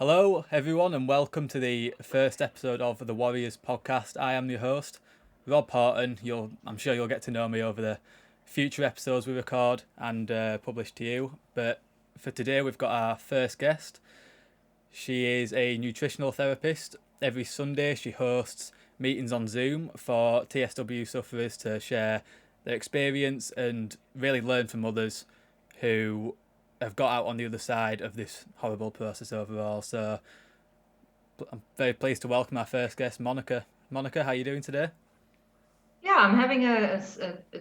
Hello, everyone, and welcome to the first episode of the Warriors podcast. I am your host, Rob Horton. I'm sure you'll get to know me over the future episodes we record and publish to you. But for today, we've got our first guest. She is a nutritional therapist. Every Sunday, she hosts meetings on Zoom for TSW sufferers to share their experience and really learn from others who have got out on the other side of this horrible process overall. So I'm very pleased to welcome our first guest, Monica. Monica, how are you doing today? Yeah, I'm having a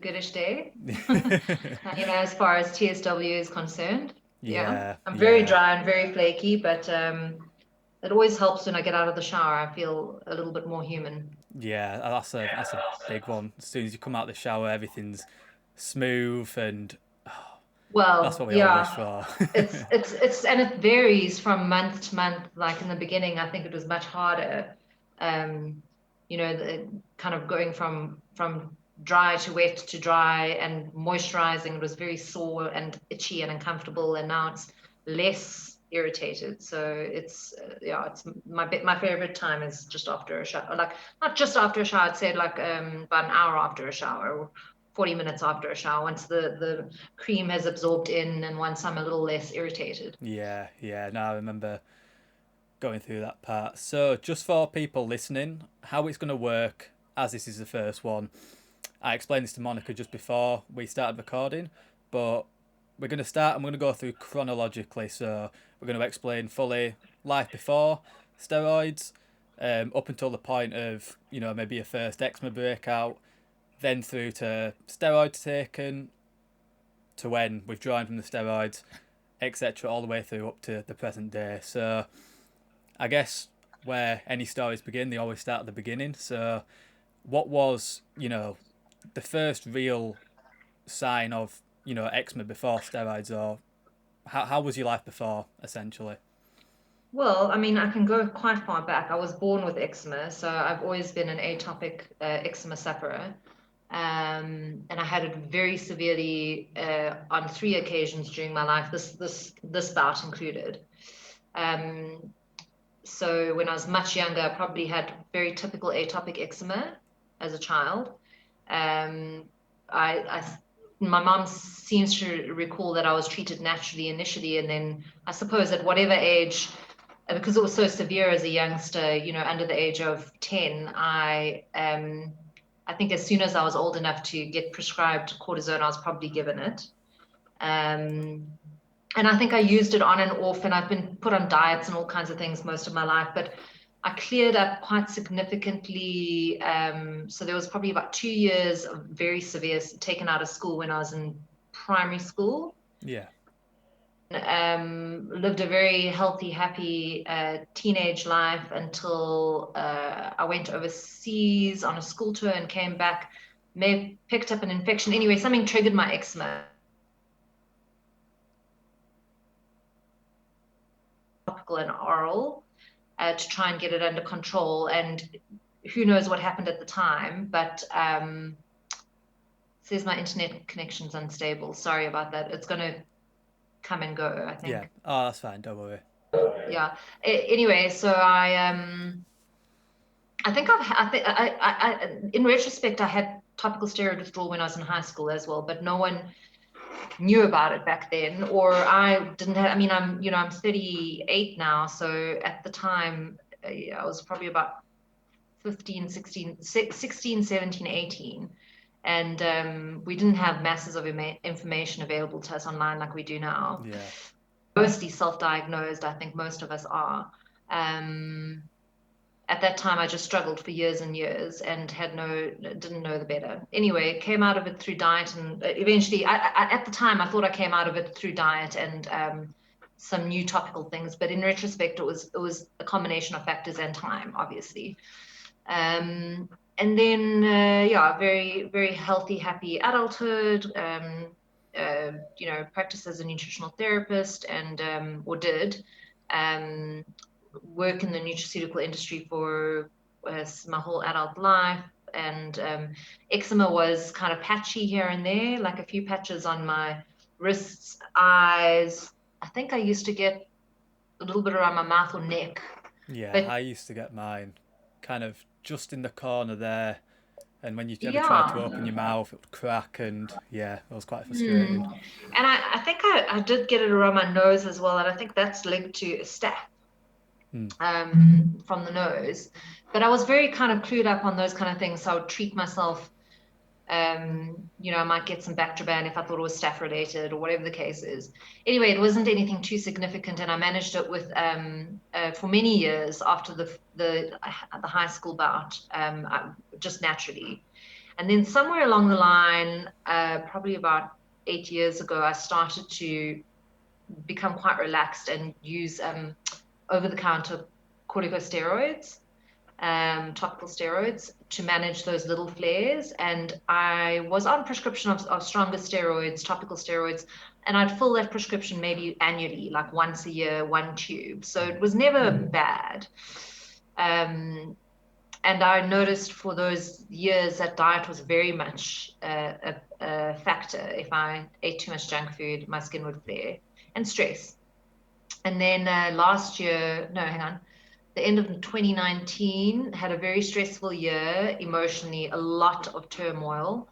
goodish day, as far as TSW is concerned. Yeah, Yeah, I'm very yeah, dry and very flaky, but it always helps when I get out of the shower. I feel a little bit more human. yeah. That's a big one. As soon as you come out of the shower, everything's smooth, and that's Well, what we all wish yeah, for. and it varies from month to month. Like in the beginning, I think it was much harder. Um, kind of going from dry to wet to dry and moisturizing. It was very sore and itchy and uncomfortable, and now it's less irritated. So it's my favorite time is just after a shower. Like not just after a shower. I'd say like about an hour after a shower, or 40 minutes after a shower, once the cream has absorbed in and once I'm a little less irritated. Yeah, yeah. No, I remember going through that part. So, just for people listening, how it's going to work, as this is the first one, I explained this to Monica just before we started recording, but we're going to start and we're going to go through chronologically. So, we're going to explain fully life before steroids, up until the point of, maybe a first eczema breakout, then through to steroids taken, to when withdrawing from the steroids, etc., all the way through up to the present day. So, I guess where any stories begin, they always start at the beginning. So, what was, the first real sign of, eczema before steroids, or how was your life before, essentially? Well, I mean, I can go quite far back. I was born with eczema, so I've always been an atopic eczema sufferer. And I had it very severely on 3 occasions during my life, this bout included. Um, so when I was much younger, I probably had very typical atopic eczema as a child. Um, I my mom seems to recall that I was treated naturally initially, and then I suppose at whatever age, because it was so severe as a youngster, under the age of 10, I think as soon as I was old enough to get prescribed cortisone, I was probably given it. Um, and I think I used it on and off, and I've been put on diets and all kinds of things most of my life, but I cleared up quite significantly. So there was probably about 2 years of very severe, taken out of school when I was in primary school. Yeah. Lived a very healthy, happy teenage life until I went overseas on a school tour and came back. May have picked up an infection. Anyway, something triggered my eczema, topical and oral, to try and get it under control. And who knows what happened at the time, but says my internet connection's unstable. Sorry about that. It's going to come and go, I Yeah. think. Oh, that's fine. Don't worry. Yeah. Anyway, so I think in retrospect, I had topical steroid withdrawal when I was in high school as well, but no one knew about it back then, or I didn't have, I mean, I'm 38 now. So at the time, I was probably about 15, 16, 17, 18. And we didn't have masses of information available to us online like we do now. Yeah. Mostly self-diagnosed, I think most of us are. Um, at that time I just struggled for years and years and didn't know the better. Anyway, came out of it through diet, and eventually at the time I thought I came out of it through diet and some new topical things, but in retrospect it was a combination of factors and time, obviously. And then yeah, very very healthy, happy adulthood. Practiced as a nutritional therapist, and or did um, work in the nutraceutical industry for my whole adult life. And eczema was kind of patchy here and there, like a few patches on my wrists, eyes. I think I used to get a little bit around my mouth or neck. Yeah, But I used to get mine kind of just in the corner there, and when you ever tried to yeah. open your mouth, it would crack, and yeah, it was quite frustrating. Hmm. And I think I did get it around my nose as well, and I think that's linked to a staph Mm. from the nose. But I was very kind of clued up on those kind of things, so I would treat myself. I might get some Bactroban if I thought it was staph related or whatever the case is. Anyway, it wasn't anything too significant, and I managed it with for many years after the high school bout, just naturally. And then somewhere along the line, probably about 8 years ago, I started to become quite relaxed and use over-the-counter corticosteroids, topical steroids, to manage those little flares. And I was on prescription of stronger steroids, topical steroids, and I'd fill that prescription maybe annually, like once a year, one tube. So it was never bad. And I noticed for those years that diet was very much a factor. If I ate too much junk food, my skin would flare, and stress. And then last year, no, hang on, the end of 2019, had a very stressful year emotionally, a lot of turmoil.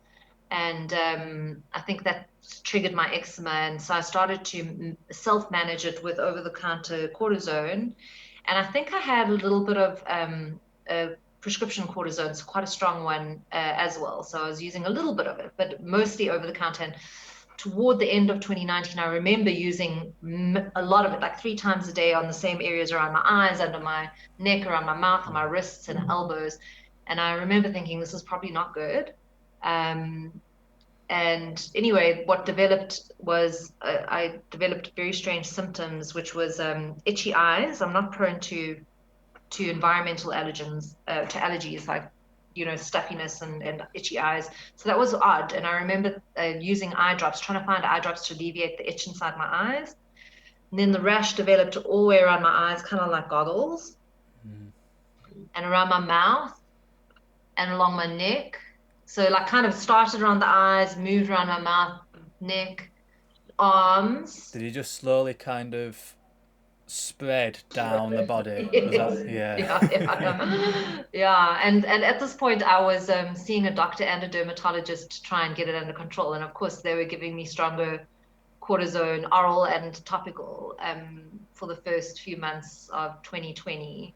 And I think that triggered my eczema. And so I started to self manage it with over the counter cortisone. And I think I had a little bit of prescription cortisone, so quite a strong one as well. So I was using a little bit of it, but mostly over the counter. And toward the end of 2019, I remember using a lot of it, like 3 times a day on the same areas around my eyes, under my neck, around my mouth, on my wrists and elbows. And I remember thinking, this is probably not good. And anyway, what developed was I developed very strange symptoms, which was itchy eyes. I'm not prone to environmental allergens, to allergies like stuffiness and itchy eyes. So that was odd. And I remember using eye drops, trying to find eye drops to alleviate the itch inside my eyes. And then the rash developed all the way around my eyes, kind of like goggles, and around my mouth and along my neck. So like kind of started around the eyes, moved around my mouth, neck, arms. Did you just slowly kind of spread down the body? Was that, Yes. yeah. Yeah. And at this point, I was seeing a doctor and a dermatologist to try and get it under control. And of course, they were giving me stronger cortisone, oral and topical, for the first few months of 2020.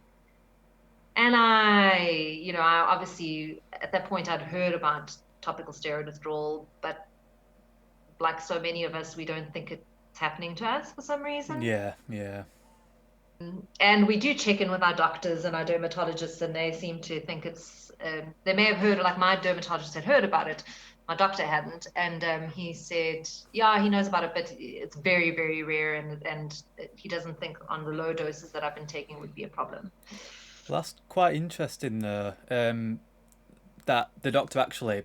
And I obviously at that point I'd heard about topical steroid withdrawal, but like so many of us, we don't think it's happening to us for some reason. Yeah, yeah. And we do check in with our doctors and our dermatologists, and they seem to think it's, they may have heard, like my dermatologist had heard about it, my doctor hadn't. And he said, yeah, he knows about it, but it's very, very rare. And he doesn't think on the low doses that I've been taking would be a problem. Well, that's quite interesting, though, that the doctor actually,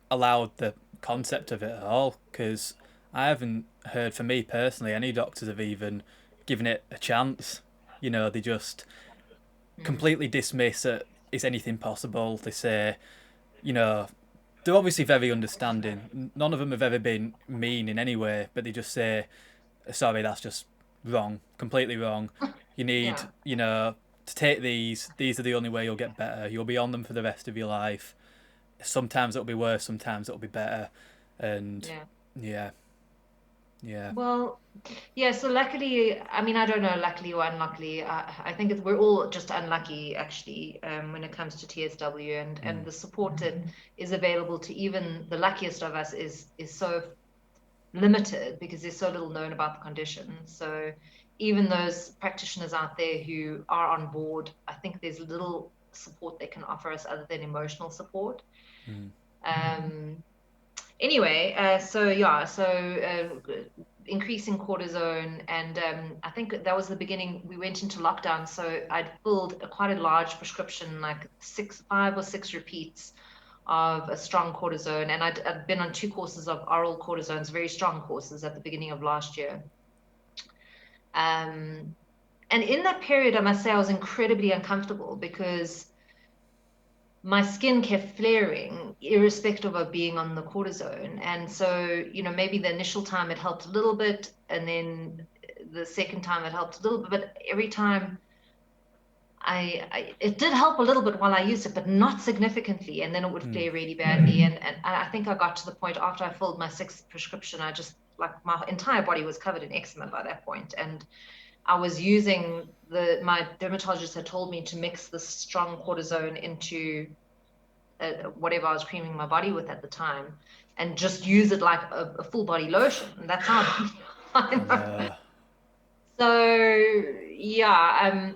allowed the concept of it at all, because I haven't heard, for me personally, any doctors have even given it a chance. They just completely dismiss it. Is anything possible? They say, they're obviously very understanding. None of them have ever been mean in any way, but they just say, sorry, that's just wrong, completely wrong. You need, Yeah. to take these. These are the only way you'll get better. You'll be on them for the rest of your life. Sometimes it'll be worse, sometimes it'll be better. And Yeah. yeah, yeah. Well, yeah, so luckily, I mean, I don't know, luckily or unluckily, I think we're all just unlucky actually, when it comes to TSW, and the support that is available to even the luckiest of us is so limited because there's so little known about the condition. So even those practitioners out there who are on board, I think there's little support they can offer us other than emotional support. Mm. Anyway, so yeah, so increasing cortisone, and I think that was the beginning. We went into lockdown, so I'd filled quite a large prescription, like 5 or 6 repeats of a strong cortisone, and I'd been on 2 courses of oral cortisones, very strong courses at the beginning of last year. And in that period, I must say, I was incredibly uncomfortable because my skin kept flaring irrespective of being on the cortisone. And so, maybe the initial time it helped a little bit, and then the second time it helped a little bit, but every time it did help a little bit while I used it, but not significantly, and then it would flare really badly. And I think I got to the point after I filled my 6th prescription, I just, like, my entire body was covered in eczema by that point. And I was using my dermatologist had told me to mix the strong cortisone into whatever I was creaming my body with at the time, and just use it like a full body lotion. And that's how So yeah,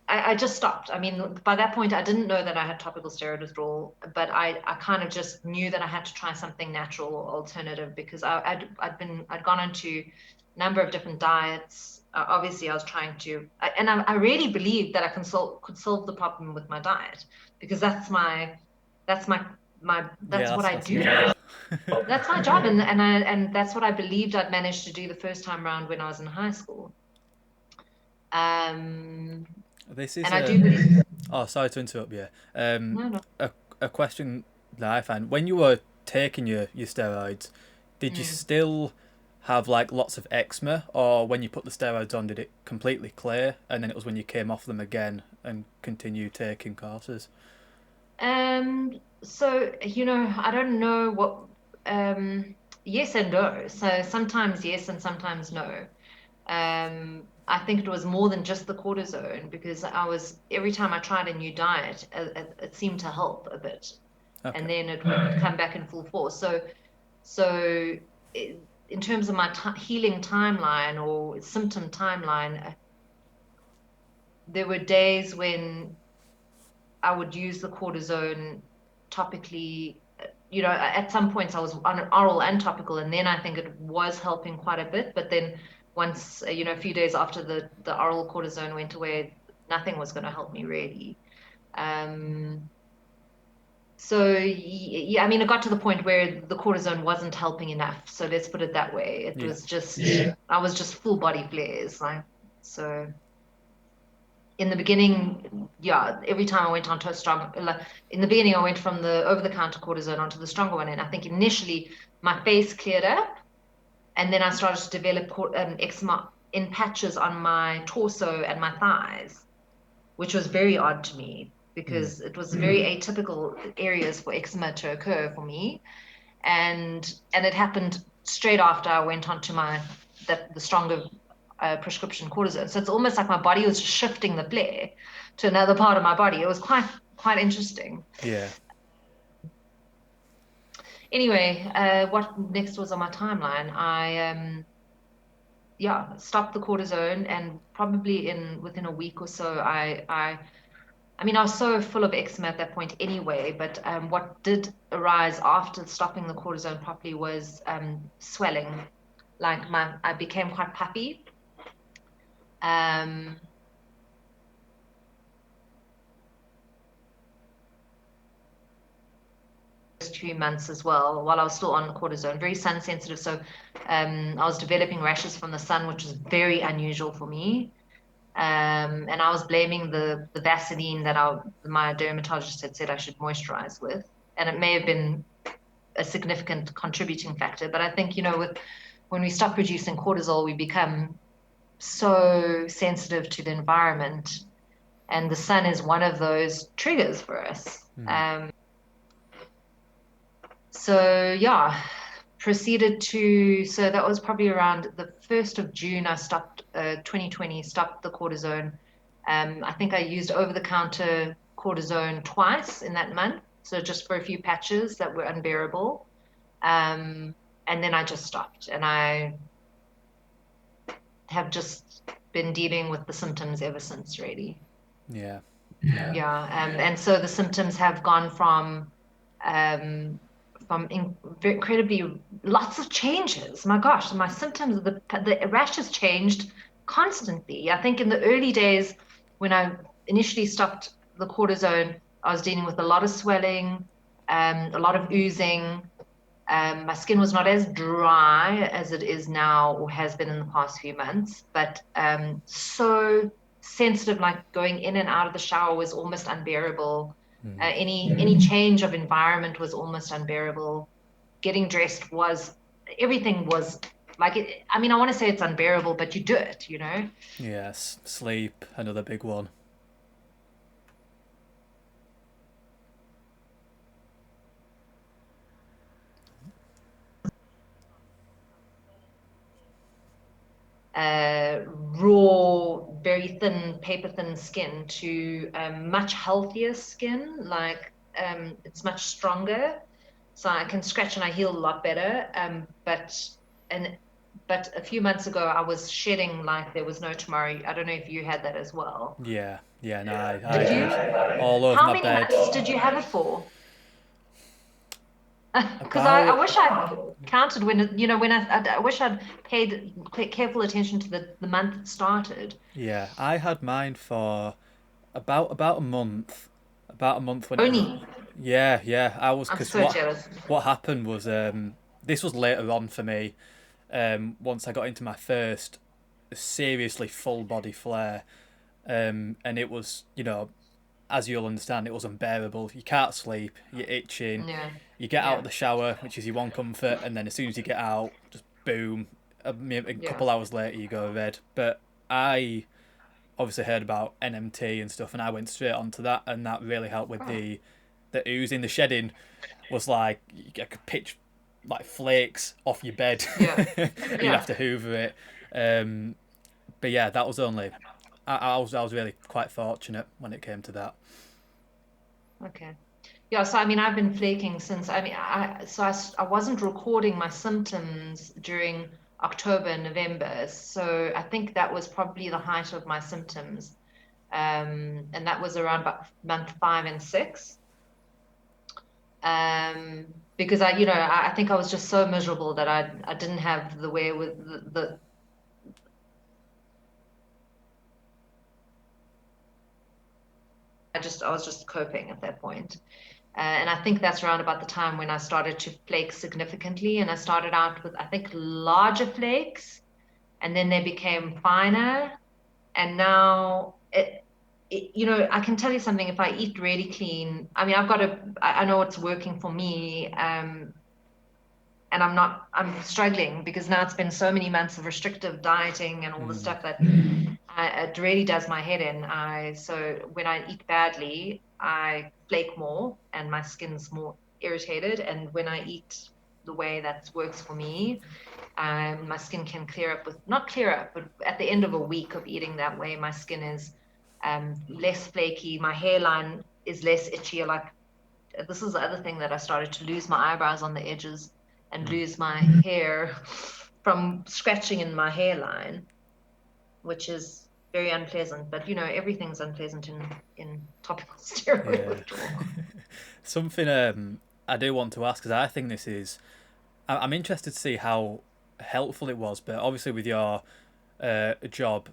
I just stopped. I mean, by that point, I didn't know that I had topical steroid withdrawal, but I kind of just knew that I had to try something natural or alternative, because I'd gone into a number of different diets. Obviously, I was trying to, and I really believed that I could solve the problem with my diet, because that's what I do. That's my job, and that's what I believed I'd managed to do the first time around when I was in high school. This is and I do believe. Oh, sorry to interrupt you. No. A question that I find, when you were taking your steroids, did you still have like lots of eczema, or when you put the steroids on, did it completely clear, and then it was when you came off them again and continued taking courses? So, I don't know what, yes and no. So sometimes yes and sometimes no. I think it was more than just the cortisone, because every time I tried a new diet, it seemed to help a bit. Okay. And then it would come back in full force. So in terms of my healing timeline or symptom timeline, there were days when I would use the cortisone topically. At some points I was on an oral and topical, and then I think it was helping quite a bit. But then once, a few days after the oral cortisone went away, nothing was going to help me really. So yeah, I mean, it got to the point where the cortisone wasn't helping enough. So let's put it that way. It was just, I was just full body flares. So in the beginning, every time I went onto a strong, in the beginning, I went from the over-the-counter cortisone onto the stronger one. And I think initially my face cleared up, and then I started to develop eczema in patches on my torso and my thighs, which was very odd to me, because it was very atypical areas for eczema to occur for me. And it happened straight after I went on to the stronger prescription cortisone. So it's almost like my body was shifting the flare to another part of my body. It was quite interesting. Yeah. Anyway, what next was on my timeline? I stopped the cortisone, and probably within a week or so, I mean, I was so full of eczema at that point anyway, but what did arise after stopping the cortisone properly was swelling. Like I became quite puffy. 2 months as well, while I was still on cortisone, very sun sensitive. So I was developing rashes from the sun, which was very unusual for me. And I was blaming the Vaseline that my dermatologist had said I should moisturize with. And it may have been a significant contributing factor. But I think, when we stop producing cortisol, we become so sensitive to the environment. And the sun is one of those triggers for us. So proceeded to, so that was probably around the 1st of June, I stopped, 2020, stopped the cortisone. I think I used over-the-counter cortisone twice in that month, so just for a few patches that were unbearable. And then I just stopped, and I have just been dealing with the symptoms ever since, really. Yeah. And so the symptoms have gone from incredibly lots of changes. My gosh, my symptoms, the rashes changed constantly. I think in the early days, when I initially stopped the cortisone, I was dealing with a lot of swelling, a lot of oozing. My skin was not as dry as it is now, or has been in the past few months, but so sensitive, like going in and out of the shower was almost unbearable. Any change of environment was almost unbearable. Getting dressed everything was Like, I mean, I want to say it's unbearable, but you do it, you know? Yes, sleep, another big one. Raw, very thin, paper thin skin to much healthier skin. Like, it's much stronger. So I can scratch and I heal a lot better. But a few months ago, I was shedding like there was no tomorrow. I don't know if you had that as well. Yeah, yeah, no, I Did you? did. All over How my many bed. months did you have it for? Because I About, wish I'd counted when I wish I'd paid careful attention to the month it started. yeah, I had mine for about a month. About a month when it was. Only. Yeah, yeah, I was I'm because so jealous. what happened was this was later on for me. Once I got into my first seriously full body flare, and it was, as you'll understand, it was unbearable. You can't sleep, you're itching, Yeah, you get out yeah, of the shower, which is your one comfort, and then as soon as you get out, just boom, a yeah. couple hours later you go red. But I obviously heard about NMT and stuff, and I went straight onto that, and that really helped with Oh, the oozing. The shedding was like you could pitch like flakes off your bed. yeah, You'd yeah. have to hoover it. Um, but yeah, that was only. I was really quite fortunate when it came to that. Okay. Yeah, so I mean, I've been flaking since, I mean, I wasn't recording my symptoms during October and November. So I think that was probably the height of my symptoms. And that was around about month 5 and 6. Because I think I was just so miserable that I didn't have the way with the I was just coping at that point. And I think that's around about the time when I started to flake significantly. And I started out with, I think, larger flakes, and then they became finer. And now I can tell you something. If I eat really clean, I mean, I know it's working for me. And I'm struggling because now it's been so many months of restrictive dieting and all the Mm. stuff that it really does my head in. So when I eat badly, I flake more and my skin's more irritated. And when I eat the way that works for me, my skin can clear up not clear up, but at the end of a week of eating that way, my skin is less flaky. My hairline is less itchy. Like, this is the other thing, that I started to lose my eyebrows on the edges and Mm. lose my hair from scratching in my hairline, which is very unpleasant. But everything's unpleasant in topical steroid Yeah. withdrawal. Something I do want to ask because I think this is. I'm interested to see how helpful it was, but obviously with your job,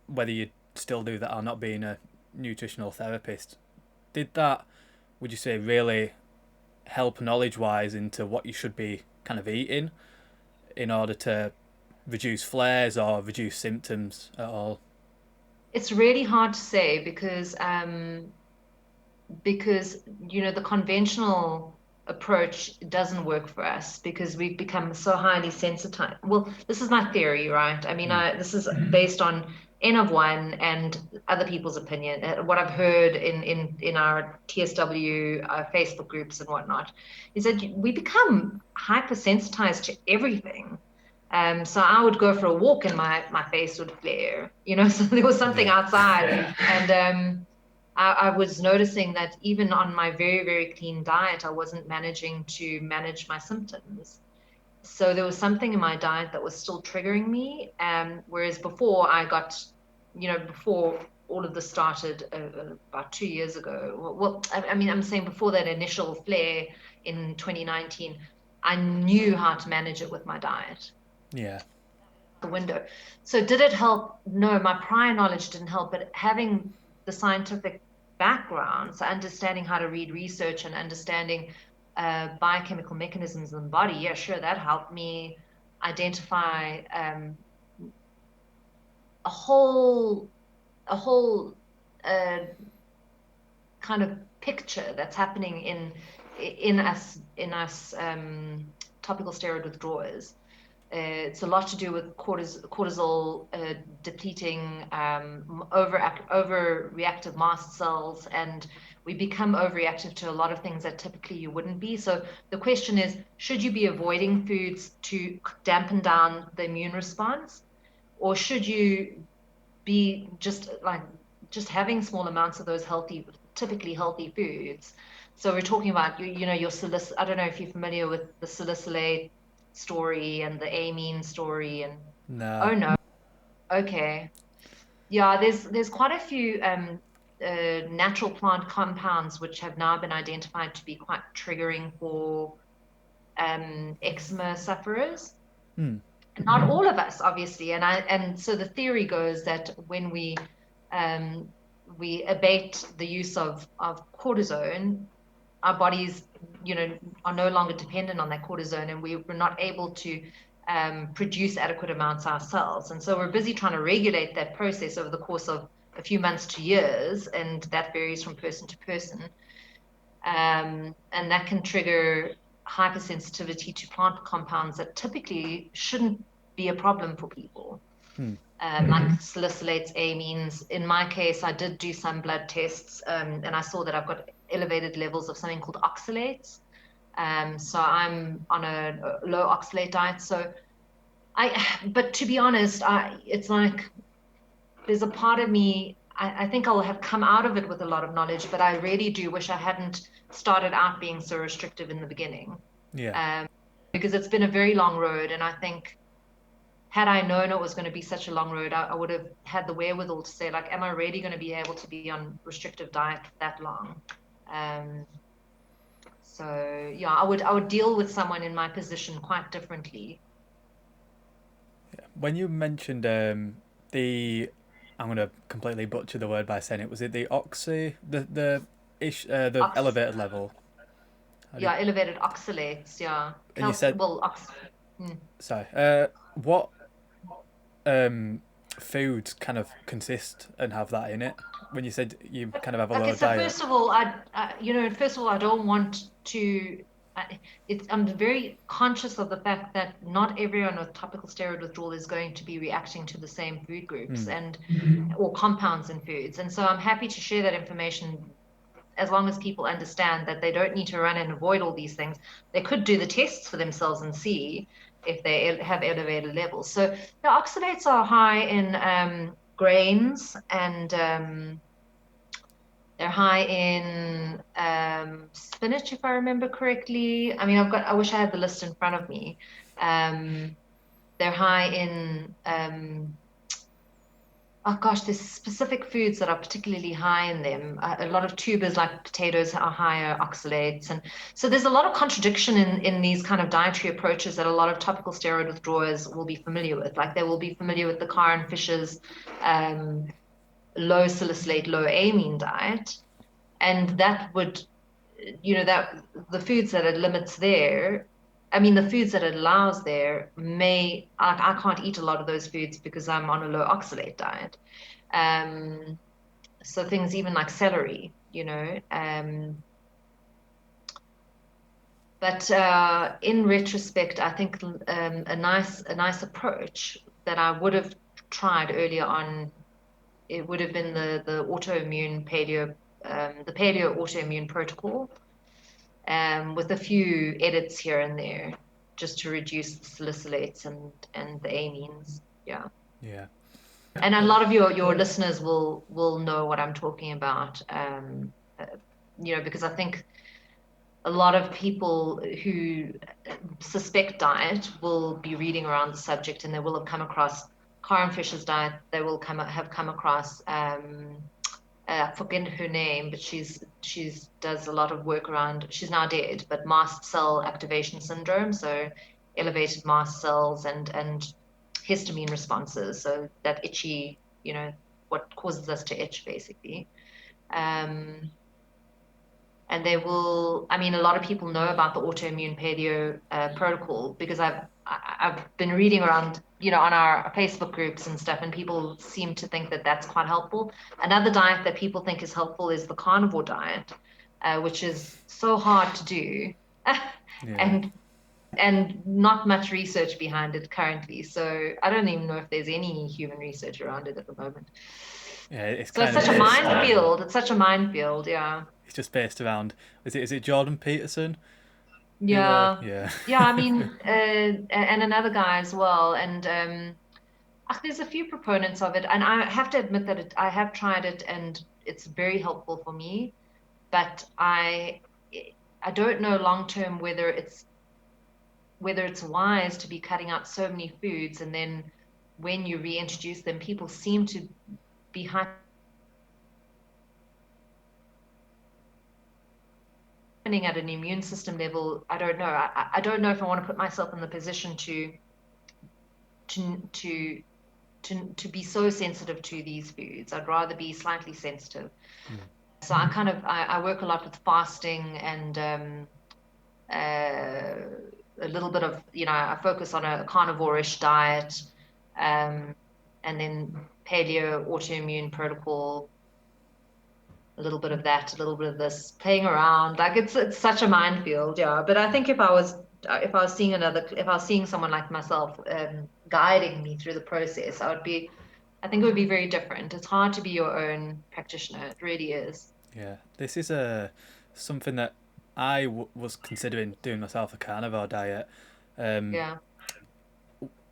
whether you still do that or not, being a nutritional therapist, did that, would you say, really help knowledge wise into what you should be kind of eating in order to reduce flares or reduce symptoms at all? It's really hard to say because the conventional approach doesn't work for us because we've become so highly sensitized. Well, this is my theory, right? I mean, Mm. this is based on N of one and other people's opinion. What I've heard in our TSW Facebook groups and whatnot is that we become hypersensitized to everything. So I would go for a walk and my face would flare, so there was something Yeah. outside. And I was noticing that even on my very, very clean diet, I wasn't managing to manage my symptoms. So there was something in my diet that was still triggering me. Whereas before before all of this started about 2 years ago, well, I mean, I'm saying before that initial flare in 2019, I knew how to manage it with my diet. Yeah. The window. So did it help? No, my prior knowledge didn't help, but having the scientific background, so understanding how to read research and understanding biochemical mechanisms in the body, yeah, sure, that helped me identify a whole a whole uh, kind of picture that's happening in us topical steroid withdrawers. it's a lot to do with cortisol depleting overreactive mast cells, and we become overreactive to a lot of things that typically you wouldn't be. So the question is, should you be avoiding foods to dampen down the immune response, or should you be just having small amounts of those typically healthy foods? So we're talking about your I don't know if you're familiar with the salicylate story and the amine story, and No. oh no, okay, yeah, there's quite a few natural plant compounds which have now been identified to be quite triggering for eczema sufferers. Not all of us, obviously, and so the theory goes that when we abate the use of cortisone, our bodies, are no longer dependent on that cortisone, and we're not able to produce adequate amounts ourselves. And so we're busy trying to regulate that process over the course of a few months to years, and that varies from person to person. And that can trigger hypersensitivity to plant compounds that typically shouldn't be a problem for people. Like salicylates, amines. In my case, I did do some blood tests, and I saw that I've got elevated levels of something called oxalates. So I'm on a low oxalate diet. But to be honest, it's like there's a part of me, I think I'll have come out of it with a lot of knowledge, but I really do wish I hadn't started out being so restrictive in the beginning. Yeah. Because it's been a very long road, and I think had I known it was going to be such a long road, I would have had the wherewithal to say, like, am I really going to be able to be on restrictive diet that long? So yeah, I would deal with someone in my position quite differently. Yeah. When you mentioned I'm gonna completely butcher the word by saying it. Was it the the elevated level? Yeah, elevated oxalates. Yeah, And you said, hmm. sorry. What foods kind of consist and have that in it? When you said you kind of have a Okay, low so diet. first of all, I don't want to. I'm very conscious of the fact that not everyone with topical steroid withdrawal is going to be reacting to the same food groups and or compounds in foods, and so I'm happy to share that information as long as people understand that they don't need to run and avoid all these things. They could do the tests for themselves and see if they have elevated levels. So the oxalates are high in grains, and they're high in spinach, if I remember correctly. I mean, I wish I had the list in front of me. They're high in oh gosh, there's specific foods that are particularly high in them. A lot of tubers like potatoes are higher oxalates. And so there's a lot of contradiction in these kind of dietary approaches that a lot of topical steroid withdrawers will be familiar with. Like they will be familiar with the Karen Fisher's low salicylate, low amine diet. And that would, that the foods that it limits there, I mean, the foods that it allows there I can't eat a lot of those foods because I'm on a low oxalate diet. So things even like celery, but in retrospect, I think a nice approach that I would have tried earlier on, it would have been the autoimmune the paleo autoimmune protocol, with a few edits here and there, just to reduce the salicylates and the amines. Yeah. Yeah. And a lot of your listeners will know what I'm talking about, because I think a lot of people who suspect diet will be reading around the subject, and they will have come across Karen Fisher's diet. They will have come across I forget her name, but she's does a lot of work around. She's now dead, but mast cell activation syndrome, so elevated mast cells and histamine responses, so that itchy, what causes us to itch, basically. And they will, I mean, a lot of people know about the autoimmune paleo protocol because I've been reading around, on our Facebook groups and stuff, and people seem to think that that's quite helpful. Another diet that people think is helpful is the carnivore diet, which is so hard to do. Yeah. And and not much research behind it currently. So I don't even know if there's any human research around it at the moment. Yeah, it's So it's kind of such a just minefield. It's such a minefield. Yeah. it's just based around. Is it Jordan Peterson who? Yeah. Yeah. Yeah. I mean, and another guy as well. And there's a few proponents of it, and I have to admit that I have tried it, and it's very helpful for me. But I don't know long term whether it's wise to be cutting out so many foods, and then when you reintroduce them, people seem to be happening at an immune system level. I don't know. I don't know if I want to put myself in the position to to to be so sensitive to these foods. I'd rather be slightly sensitive. Mm. So I work a lot with fasting and a little bit of, I focus on a carnivore-ish diet, um, and then paleo autoimmune protocol, a little bit of that, a little bit of this, playing around. Like it's such a minefield, yeah. But I think if I was seeing someone like myself guiding me through the process, I think it would be very different. It's hard to be your own practitioner. It really is. Yeah, this is something that was considering doing myself, a carnivore diet. Um, Yeah.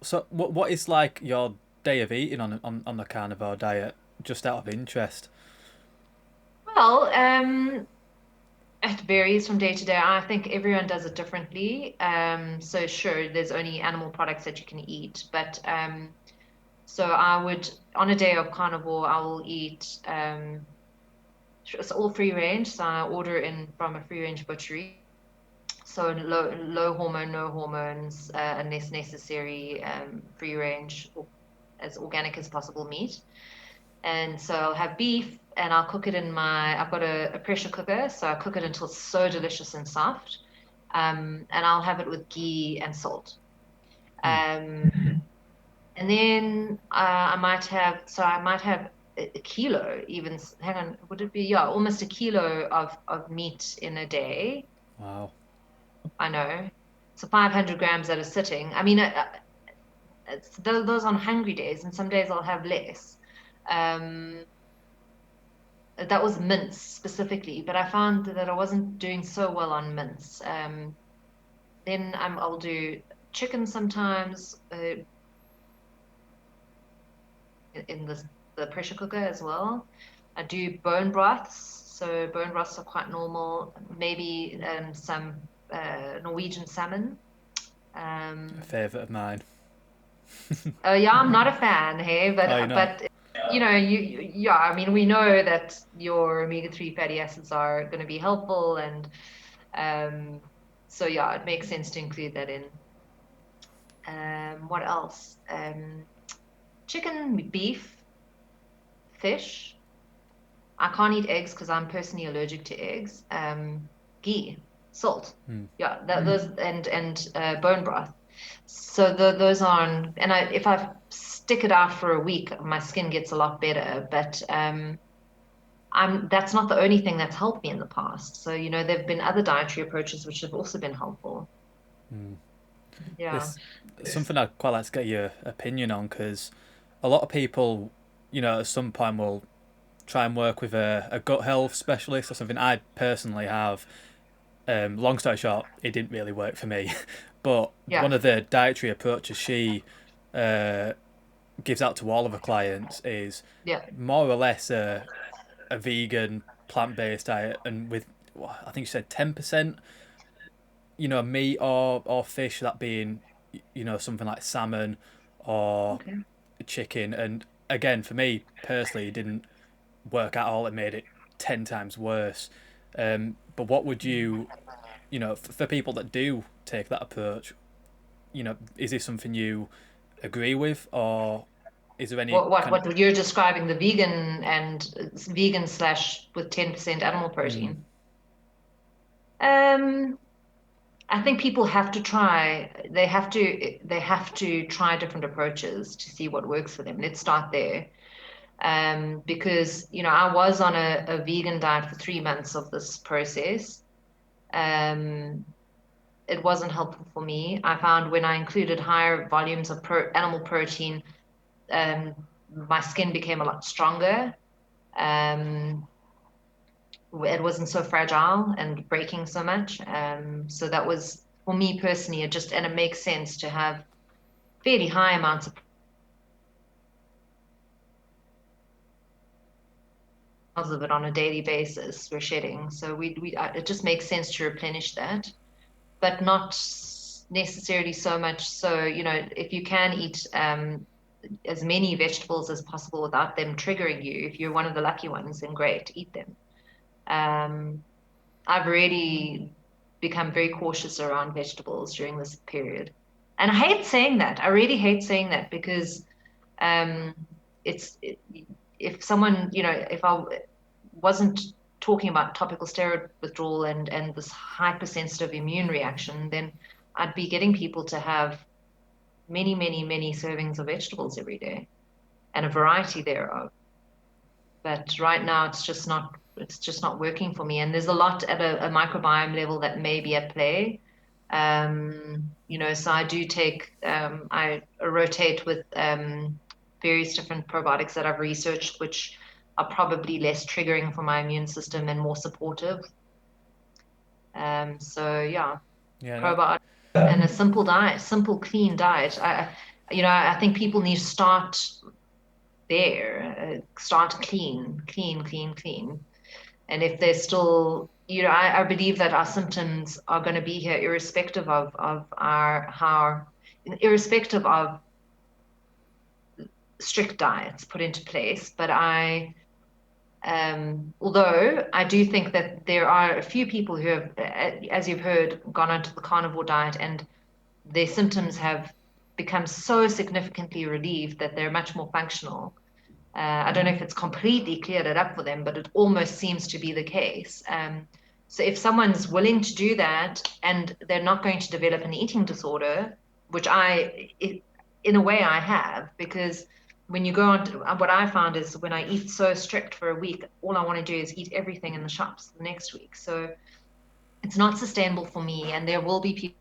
so what is like your day of eating on the carnivore diet? Just out of interest. Well, it varies from day to day. I think everyone does it differently. So sure, there's only animal products that you can eat, but so I would, on a day of carnivore, I will eat. It's all free range, so I order in from a free range butchery. So low hormone, no hormones, unless necessary, free range, as organic as possible meat. And so I'll have beef and I'll cook it I've got a pressure cooker, so I cook it until it's so delicious and soft. And I'll have it with ghee and salt. Mm. And then I might have a kilo, even, hang on, would it be, yeah, almost a kilo of meat in a day. Wow. I know. So 500 grams at a sitting. I mean, it's those on hungry days, and some days I'll have less. Um, that was mince specifically, but I found that I wasn't doing so well on mince. Then I'll do chicken sometimes in the pressure cooker as well. I do bone broths, so bone broths are quite normal. Maybe some Norwegian salmon. A Um, favourite of mine. oh yeah, I'm not a fan, hey, Oh, you know. but yeah, I mean, we know that your omega-3 fatty acids are going to be helpful, and um, so yeah, it makes sense to include that in. What else? Chicken, beef, fish. I can't eat eggs because I'm personally allergic to eggs. Ghee, salt, Mm. yeah, those, and bone broth. So those are and if I stick it out for a week, my skin gets a lot better. But that's not the only thing that's helped me in the past. So there've been other dietary approaches which have also been helpful. Mm. Yeah. This something I'd quite like to get your opinion on, because a lot of people, at some point will try and work with a gut health specialist or something. I personally have. Long story short, it didn't really work for me. But one Yeah. of the dietary approaches she uh, gives out to all of her clients is Yeah. more or less a vegan plant based diet, and with I think she said 10%, meat or fish, that being something like salmon or Okay. chicken. And again, for me personally, it didn't work at all. It made it 10 times worse. But what would for people that do take that approach, is this something you agree with, or is there any kind of What you're describing, the vegan and vegan slash with 10% animal mm, protein. Um, I think people have to try. They have to try different approaches to see what works for them. Let's start there. Because I was on a vegan diet for 3 months of this process. Um, it wasn't helpful for me. I found when I included higher volumes of animal protein, my skin became a lot stronger. It wasn't so fragile and breaking so much. So that was, for me personally, and it makes sense to have fairly high amounts of it on a daily basis. We're shedding, so it just makes sense to replenish that, but not necessarily so much. So, if you can eat as many vegetables as possible without them triggering you, if you're one of the lucky ones, then great, eat them. I've really become very cautious around vegetables during this period. And I hate saying that. I really hate saying that because um, if someone, if I wasn't talking about topical steroid withdrawal and this hypersensitive immune reaction, then I'd be getting people to have many, many, many servings of vegetables every day and a variety thereof. But right now it's just not working for me. And there's a lot at a microbiome level that may be at play. So I do I rotate with various different probiotics that I've researched, which are probably less triggering for my immune system and more supportive. So yeah, Yeah, no, probiotics and a simple diet, simple, clean diet. I think people need to start there, start clean, clean, clean, clean. And if they're still, I believe that our symptoms are going to be here irrespective irrespective of strict diets put into place. But although I do think that there are a few people who have, as you've heard, gone onto the carnivore diet and their symptoms have become so significantly relieved that they're much more functional. I don't know if it's completely cleared it up for them, but it almost seems to be the case. So if someone's willing to do that and they're not going to develop an eating disorder, which in a way I have, because when you go on to, what I found is when I eat so strict for a week, all I want to do is eat everything in the shops the next week. So it's not sustainable for me, and there will be people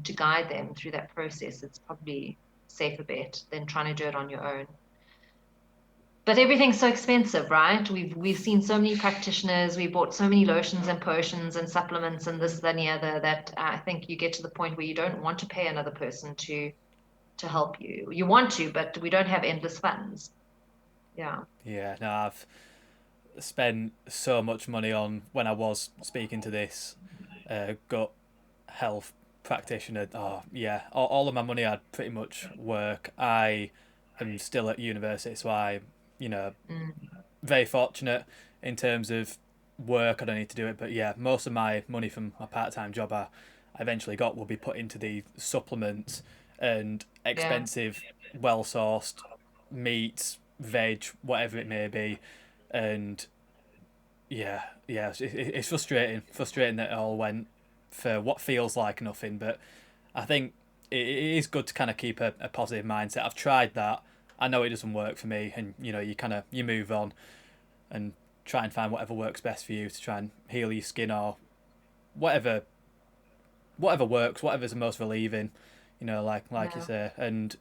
to guide them through that process. It's probably a safer bet than trying to do it on your own. But everything's so expensive, right? We've seen so many practitioners, we bought so many lotions and potions and supplements and this, that, and the other, that I think you get to the point where you don't want to pay another person to help you. You want to, but we don't have endless funds. Yeah. yeah, no, I've spent so much money on when I was speaking to this gut health practitioner. Oh yeah, all of my money I'd pretty much work. I am still at university, so I, you know, Mm. very fortunate in terms of work. I don't need to do it, but yeah, most of my money from my part-time job I eventually got will be put into the supplements and Yeah. expensive, well-sourced meats, veg, whatever it may be, and yeah, it's frustrating that it all went for what feels like nothing. But I think it is good to kind of keep a positive mindset. I've tried that. I know it doesn't work for me, and you move on and try and find whatever works best for you to try and heal your skin or whatever works, whatever's the most relieving. Like you Yeah. say, and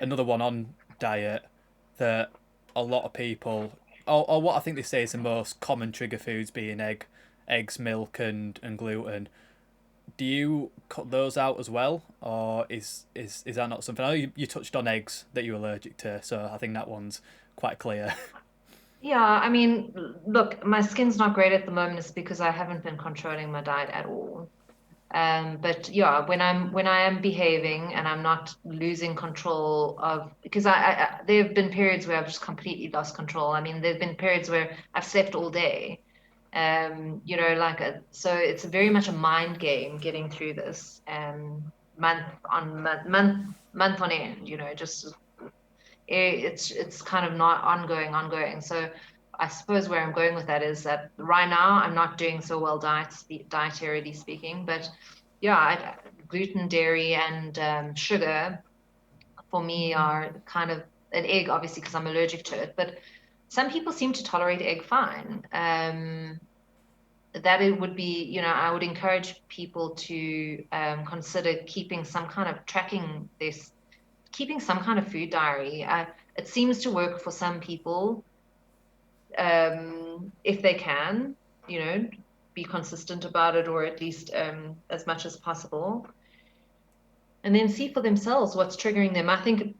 another one on diet that a lot of people, or what I think they say is the most common trigger foods being eggs, milk, and gluten. Do you cut those out as well, or is that not something? I know you touched on eggs that you're allergic to, so I think that one's quite clear. Yeah, I mean, look, my skin's not great at the moment. It's because I haven't been controlling my diet at all. But yeah, when I am behaving and I'm not losing control of, because there have been periods where I've just completely lost control. I mean, there have been periods where I've slept all day. So it's very much a mind game getting through this, month on month on end. Just it's kind of not ongoing. So I suppose where I'm going with that is that right now I'm not doing so well dietarily speaking, but yeah, gluten, dairy, and sugar for me are kind of, an egg obviously because I'm allergic to it, but some people seem to tolerate egg fine. That it would be, you know, I would encourage people to consider keeping some kind of tracking this, keeping some kind of food diary. It seems to work for some people, if they can, you know, be consistent about it, or at least as much as possible, and then see for themselves what's triggering them. I think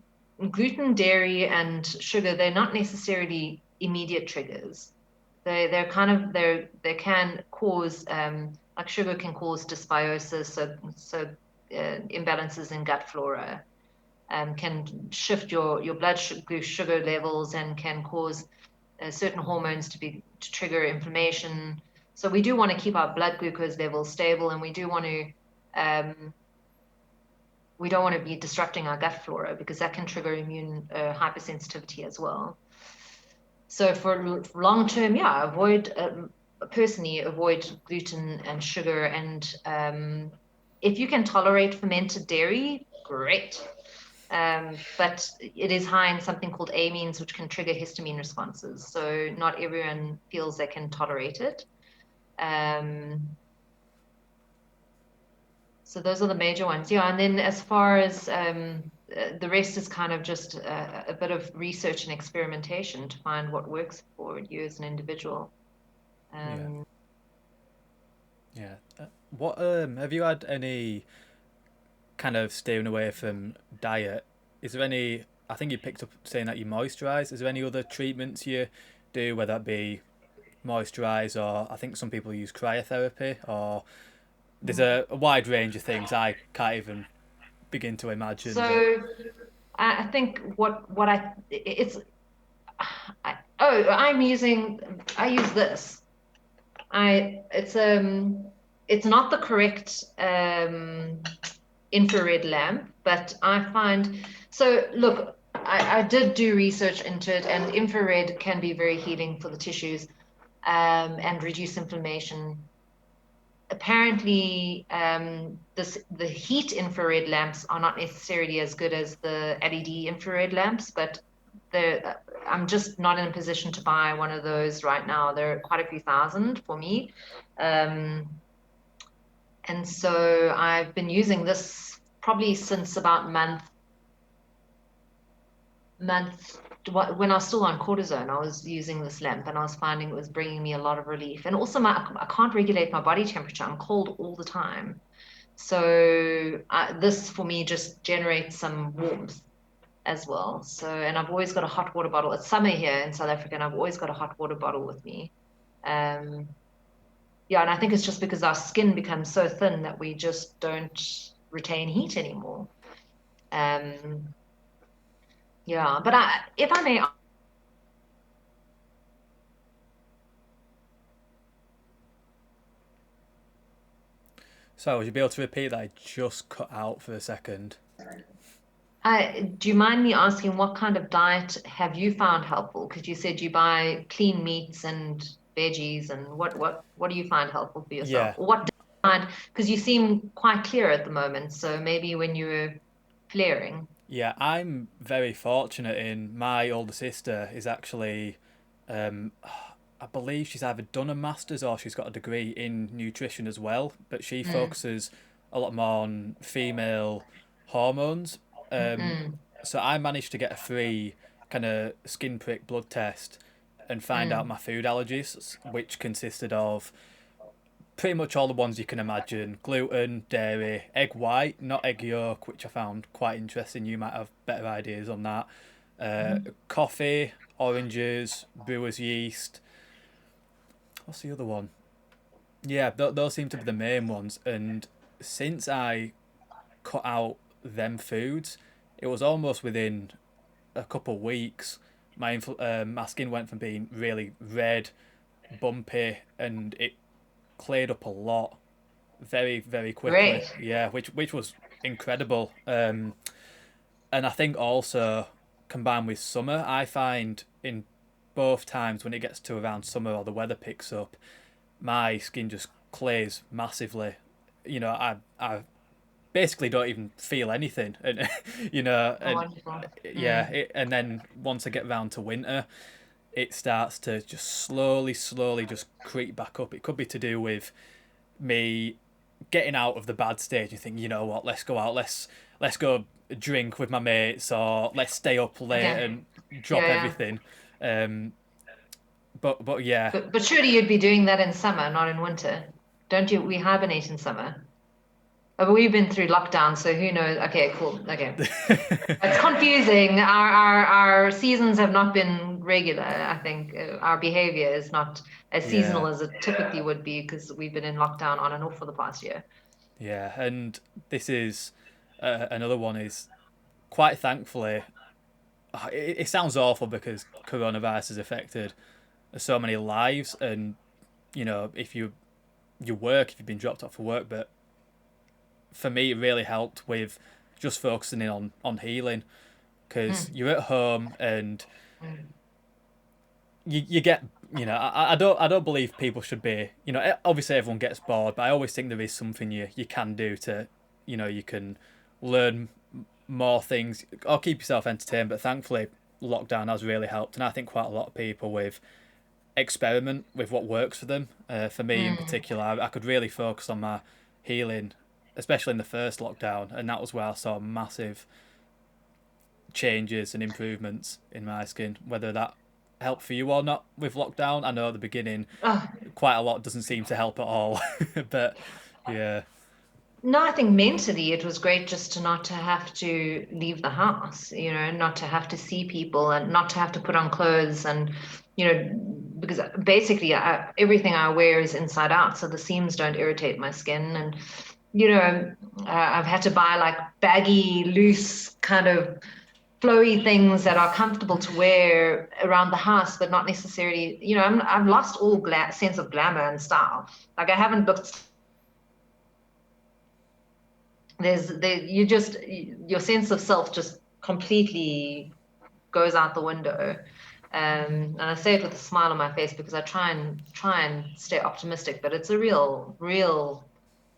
gluten, dairy, and sugar, they're not necessarily immediate triggers. They're kind of they can cause like sugar can cause dysbiosis, so imbalances in gut flora, can shift your blood sugar levels, and can cause certain hormones to trigger inflammation. So we do want to keep our blood glucose levels stable, and we don't want to be disrupting our gut flora, because that can trigger immune hypersensitivity as well. So for long term, yeah, personally avoid gluten and sugar. And if you can tolerate fermented dairy, great. But it is high in something called amines, which can trigger histamine responses. So not everyone feels they can tolerate it. So those are the major ones. Yeah, and then as far as the rest is kind of just a bit of research and experimentation to find what works for you as an individual. Yeah. What have you had any kind of steering away from diet? Is there any? I think you picked up saying that you moisturize. Is there any other treatments you do, whether that be moisturize, or I think some people use cryotherapy, or there's a wide range of things I can't even begin to imagine. But So I think what I it's I, oh I use this. It's not the correct infrared lamp, but I find, so look, I did do research into it, and infrared can be very healing for the tissues, and reduce inflammation. Apparently, the heat infrared lamps are not necessarily as good as the LED infrared lamps, but I'm just not in a position to buy one of those right now. They're quite a few thousand for me. And so I've been using this probably since about month when I was still on cortisone. I was using this lamp, and I was finding it was bringing me a lot of relief. And also, I can't regulate my body temperature. I'm cold all the time. So this for me just generates some warmth as well. So, and I've always got a hot water bottle. It's summer here in South Africa, and I've always got a hot water bottle with me. Yeah, and I think it's just because our skin becomes so thin that we just don't retain heat anymore. Yeah, but if I may. so would you be able to repeat that? I just cut out for a second. Do you mind me asking, what kind of diet have you found helpful? Because you said you buy clean meats and veggies, and what do you find helpful for yourself? Yeah, Or what do you find? Because you seem quite clear at the moment, so maybe when you were flaring. yeah. I'm very fortunate in my older sister is actually, um, I believe she's either done a master's or she's got a degree in nutrition as well. But she Mm, focuses a lot more on female hormones. Um, mm, so I managed to get a free kind of skin prick blood test and find out mm. my food allergies, which consisted of pretty much all the ones you can imagine: gluten, dairy, egg white, not egg yolk, which I found quite interesting. You might have better ideas on that. Coffee, oranges, brewer's yeast. What's the other one? Yeah, those seem to be the main ones. And since I cut out them foods, it was almost within a couple of weeks. My skin went from being really red, bumpy, and it cleared up a lot very very quickly. Great. Yeah, which was incredible. And I think also combined with summer, I find in both times when it gets to around summer or the weather picks up, my skin just clears massively. I basically don't even feel anything, and Oh, and wonderful. yeah, Mm, and then once I get round to winter, it starts to just slowly just creep back up. It could be to do with me getting out of the bad stage and think, you know what, let's go out, let's go drink with my mates, or let's stay up late Okay. and drop Yeah, yeah. everything. Um, but yeah. But surely you'd be doing that in summer, not in winter. Don't you? We hibernate in summer. But we've been through lockdown, so who knows? Okay, cool. Okay. It's confusing. Our seasons have not been regular. I think our behavior is not as Yeah, seasonal as it typically would be because we've been in lockdown on and off for the past year. yeah, and this is another one is quite thankfully. It sounds awful because coronavirus has affected so many lives, and you know if you work, if you've been dropped off for work, but for me it really helped with just focusing in on healing because Mm, you're at home and mm. you get I don't believe people should be, obviously everyone gets bored, but I always think there is something you can do to, you can learn more things or keep yourself entertained. But thankfully lockdown has really helped, and I think quite a lot of people with experiment with what works for them. For me in Mm. particular, I could really focus on my healing, especially in the first lockdown, and that was where I saw massive changes and improvements in my skin. Whether that helped for you or not with lockdown, I know at the beginning Oh, quite a lot doesn't seem to help at all, but yeah, no, I think mentally it was great just to not to have to leave the house, not to have to see people and not to have to put on clothes and, because basically everything I wear is inside out, so the seams don't irritate my skin. And, I've had to buy like baggy, loose kind of flowy things that are comfortable to wear around the house, but not necessarily, I've lost all sense of glamour and style. Like I haven't looked you just your sense of self just completely goes out the window. And I say it with a smile on my face because I try and stay optimistic, but it's a real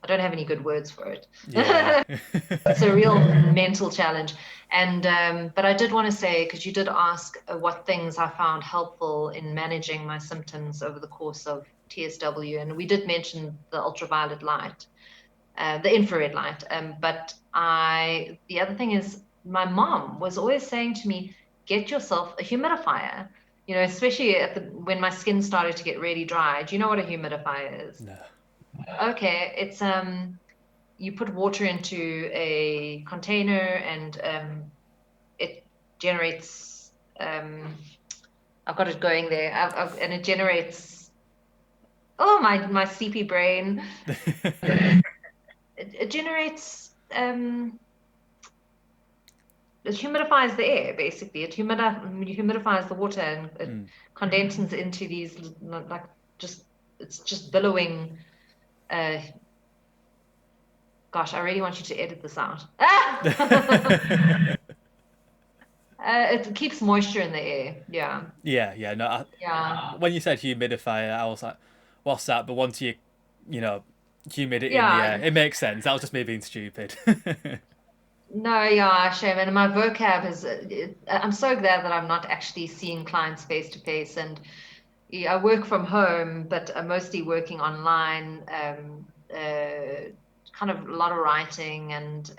I don't have any good words for it. yeah, It's a real mental challenge. And but I did want to say, because you did ask what things I found helpful in managing my symptoms over the course of TSW, and we did mention the ultraviolet light, the infrared light. But the other thing is, my mom was always saying to me, get yourself a humidifier. Especially when my skin started to get really dry. Do you know what a humidifier is? no, Okay, it's you put water into a container and it generates. I've got it going there, and it generates. Oh, my sleepy brain. It generates. It humidifies the air, basically. It humidifies the water and it mm. condenses into these like just it's just billowing. Uh, Gosh, I really want you to edit this out. It keeps moisture in the air. Yeah, Yeah, no. yeah, When you said humidifier, I was like, "What's that?" But once you know, humidity in the air, yeah. it makes sense. That was just me being stupid. No, yeah, shame. And my vocab is. I'm so glad that I'm not actually seeing clients face to face. And yeah, I work from home, but I'm mostly working online. Kind of a lot of writing and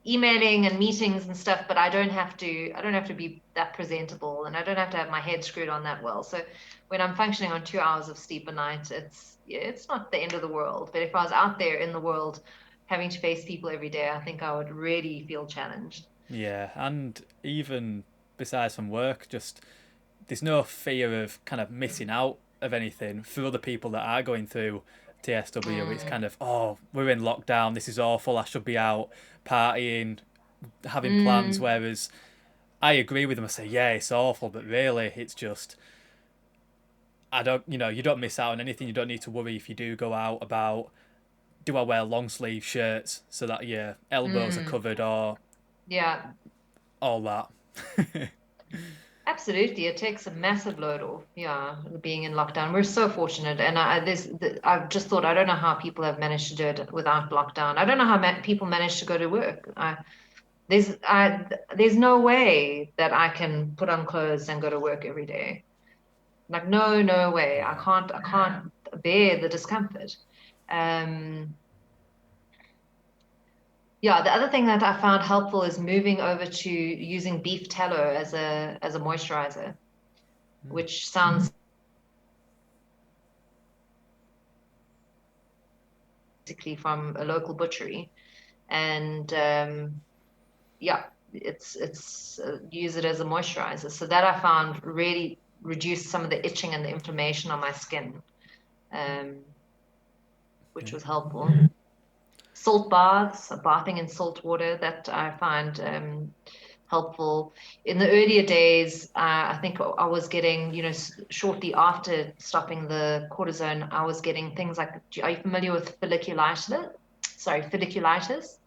emailing and meetings and stuff, but I don't have to be that presentable and I don't have to have my head screwed on that well. So when I'm functioning on 2 hours of sleep a night, it's not the end of the world. But if I was out there in the world having to face people every day, I think I would really feel challenged. Yeah, and even besides from work, just there's no fear of kind of missing out of anything for other people that are going through TSW. It's Mm, kind of, oh, we're in lockdown, this is awful, I should be out partying, having plans. mm, Whereas I agree with them, I say, yeah, it's awful, but really, it's just, you don't miss out on anything. You don't need to worry if you do go out about, do I wear long sleeve shirts so that your elbows are mm. covered or Yeah, all that. absolutely. It takes a massive load off. Yeah, being in lockdown. We're so fortunate. And I've just thought, I don't know how people have managed to do it without lockdown. I don't know how people manage to go to work. There's no way that I can put on clothes and go to work every day. Like, no way. I Yeah. can't bear the discomfort. Yeah, the other thing that I found helpful is moving over to using beef tallow as a moisturizer, which sounds basically from a local butchery. And yeah, it's use it as a moisturizer. So that I found really reduced some of the itching and the inflammation on my skin, um, which Yeah. was helpful. Salt baths, bathing in salt water, that I find helpful. In the earlier days, I think I was getting, shortly after stopping the cortisone, I was getting things like, are you familiar with folliculitis? Sorry, folliculitis.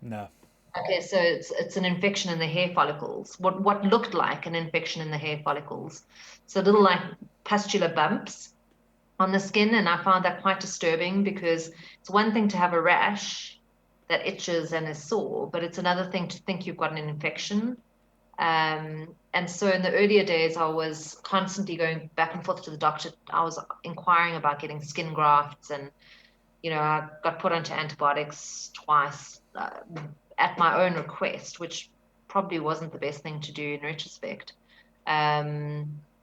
No. Okay, so it's an infection in the hair follicles. What looked like an infection in the hair follicles. So little like pustular bumps on the skin, and I found that quite disturbing because it's one thing to have a rash that itches and is sore, but it's another thing to think you've got an infection. And so in the earlier days, I was constantly going back and forth to the doctor. I was inquiring about getting skin grafts, and I got put onto antibiotics twice at my own request, which probably wasn't the best thing to do in retrospect,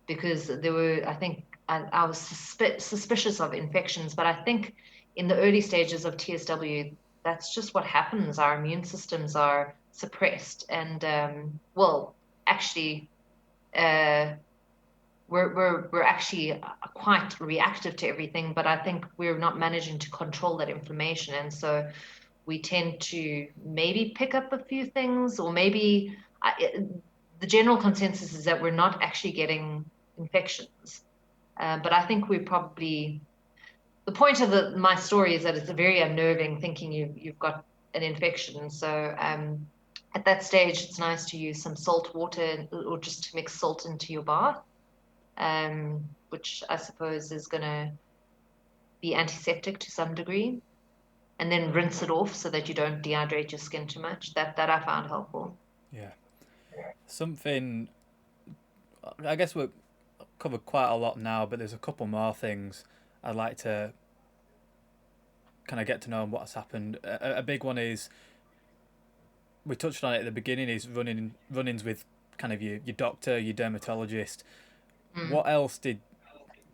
because there were, I think, I was suspicious of infections, but I think in the early stages of TSW, that's just what happens. Our immune systems are suppressed, and well, actually, uh, we're actually quite reactive to everything, but I think we're not managing to control that inflammation, and so we tend to maybe pick up a few things, or maybe the general consensus is that we're not actually getting infections. But I think we probably, the point of my story is that it's very unnerving thinking you've got an infection. So at that stage, it's nice to use some salt water or just to mix salt into your bath, which I suppose is going to be antiseptic to some degree, and then rinse it off so that you don't dehydrate your skin too much. That I found helpful. Yeah. Something, I guess we've covered quite a lot now, but there's a couple more things I'd like to kind of get to know what's happened. A big one is, we touched on it at the beginning, is run-ins with kind of your doctor, your dermatologist. Mm. What else did,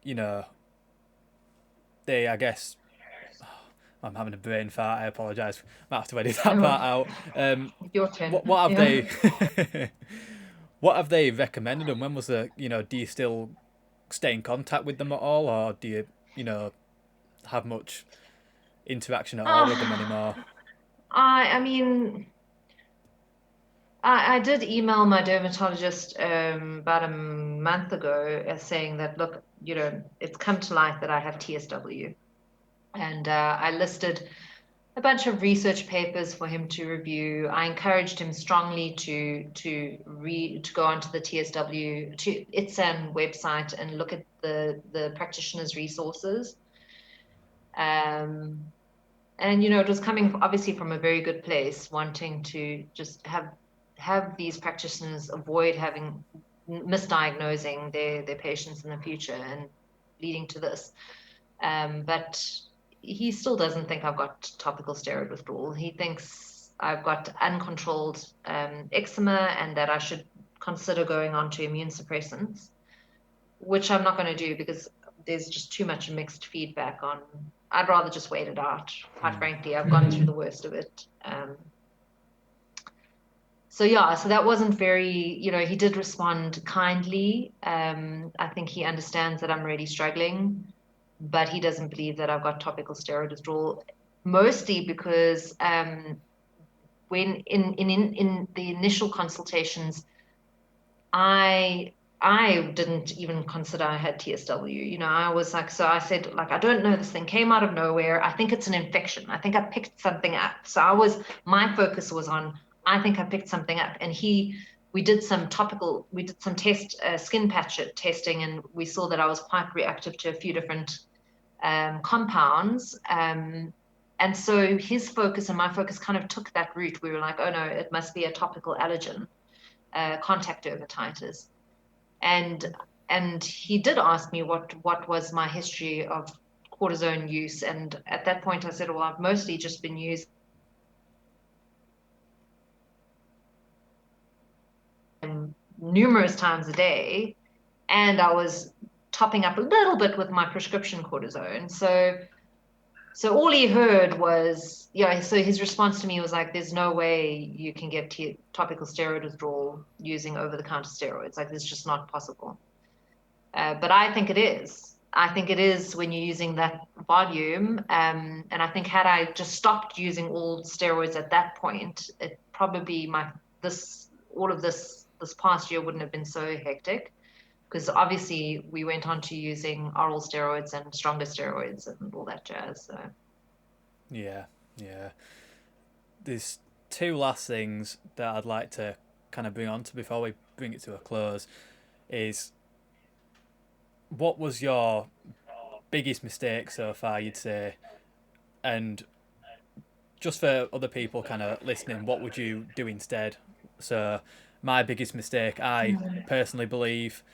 you know, they, I guess, I'm having a brain fart, I apologise, might have to edit that Oh, part out. your turn. What have Yeah. they what have they recommended, and when was the, do you still stay in contact with them at all, or do you, have much interaction at all with them Ah, anymore? I mean, I did email my dermatologist about a month ago saying that, look, it's come to light that I have TSW. And I listed a bunch of research papers for him to review. I encouraged him strongly to go onto the TSW to ITSAN website and look at the practitioners' resources. Um, and it was coming obviously from a very good place, wanting to just have these practitioners avoid having misdiagnosing their patients in the future and leading to this. But he still doesn't think I've got topical steroid withdrawal. He thinks I've got uncontrolled eczema and that I should consider going on to immune suppressants, which I'm not going to do because there's just too much mixed feedback on. I'd rather just wait it out. Quite frankly, I've gone through the worst of it. So yeah, so that wasn't very, he did respond kindly. I think he understands that I'm really struggling, but he doesn't believe that I've got topical steroid withdrawal, mostly because when in the initial consultations, I I didn't even consider I had TSW. I was like, so I said, like, I don't know, this thing came out of nowhere. I think it's an infection. I think I picked something up. So my focus was on, I think I picked something up. And we did some skin patch testing, and we saw that I was quite reactive to a few different compounds. And so his focus and my focus kind of took that route. We were like, oh no, it must be a topical allergen, contact dermatitis. And he did ask me what was my history of cortisone use. And at that point I said, well, I've mostly just been using numerous times a day, and I was topping up a little bit with my prescription cortisone. So all he heard was, so his response to me was like, there's no way you can get topical steroid withdrawal using over-the-counter steroids. Like, it's just not possible. But I think it is. I think it is when you're using that volume. And I think had I just stopped using all steroids at that point, it probably all of this past year wouldn't have been so hectic, because obviously we went on to using oral steroids and stronger steroids and all that jazz. So Yeah. There's two last things that I'd like to kind of bring on to before we bring it to a close. Is what was your biggest mistake so far, you'd say? And just for other people kind of listening, what would you do instead? So my biggest mistake, I personally believe,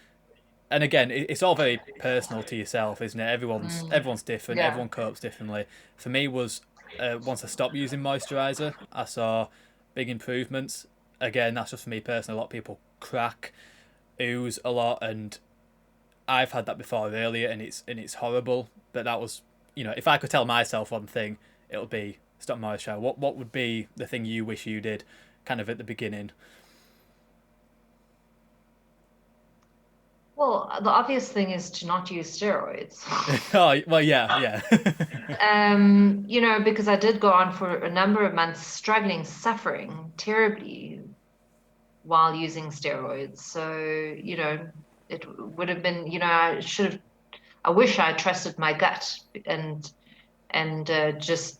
and again, it's all very personal to yourself, isn't it? Everyone's different. yeah. Everyone copes differently. For me, was once I stopped using moisturizer, I saw big improvements. Again, that's just for me personally. A lot of people crack, ooze a lot, and I've had that before earlier, and it's horrible. But that was, if I could tell myself one thing, it would be stop moisturizer. What would be the thing you wish you did, kind of at the beginning? Well, the obvious thing is to not use steroids. Oh well, yeah. Because I did go on for a number of months struggling, suffering terribly while using steroids. So, it would have been, I wish I trusted my gut and just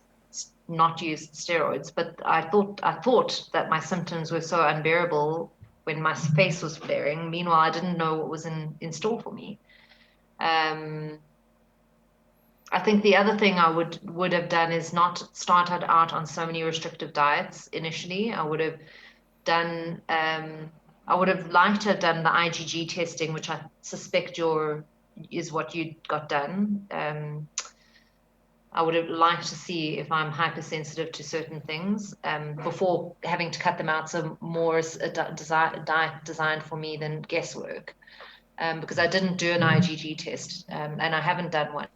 not used steroids. But I thought that my symptoms were so unbearable when my face was flaring. Meanwhile, I didn't know what was in store for me. I think the other thing I would have done is not started out on so many restrictive diets initially. I would have liked to have done the IgG testing, which I suspect is what you got done. I would have liked to see if I'm hypersensitive to certain things before having to cut them out. So more as a diet designed for me than guesswork, because I didn't do an IgG test, and I haven't done one.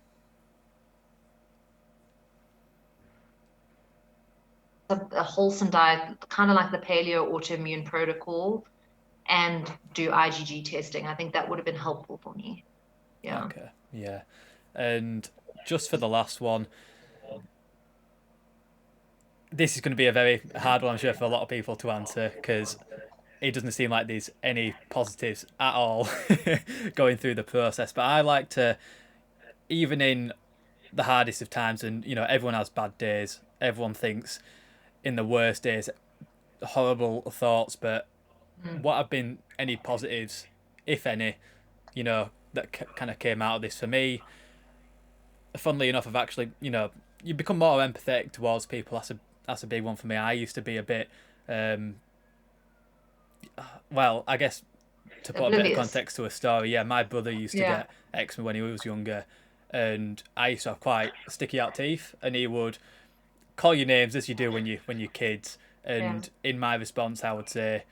A wholesome diet, kind of like the paleo autoimmune protocol, and do IgG testing. I think that would have been helpful for me. Yeah. Okay. Yeah. And just for the last one, this is going to be a very hard one, I'm sure, for a lot of people to answer, because it doesn't seem like there's any positives at all going through the process. But I like to, even in the hardest of times, and everyone has bad days, everyone thinks in the worst days horrible thoughts, but what have been any positives, if any, that kind of came out of this? For me, funnily enough, I've actually, you become more empathetic towards people. That's a big one for me. I used to be a bit, well, I guess to put a bit of context to a story, yeah, my brother used to get eczema when he was younger, and I used to have quite sticky out teeth, and he would call you names as you do when you're kids, and in my response, I would say,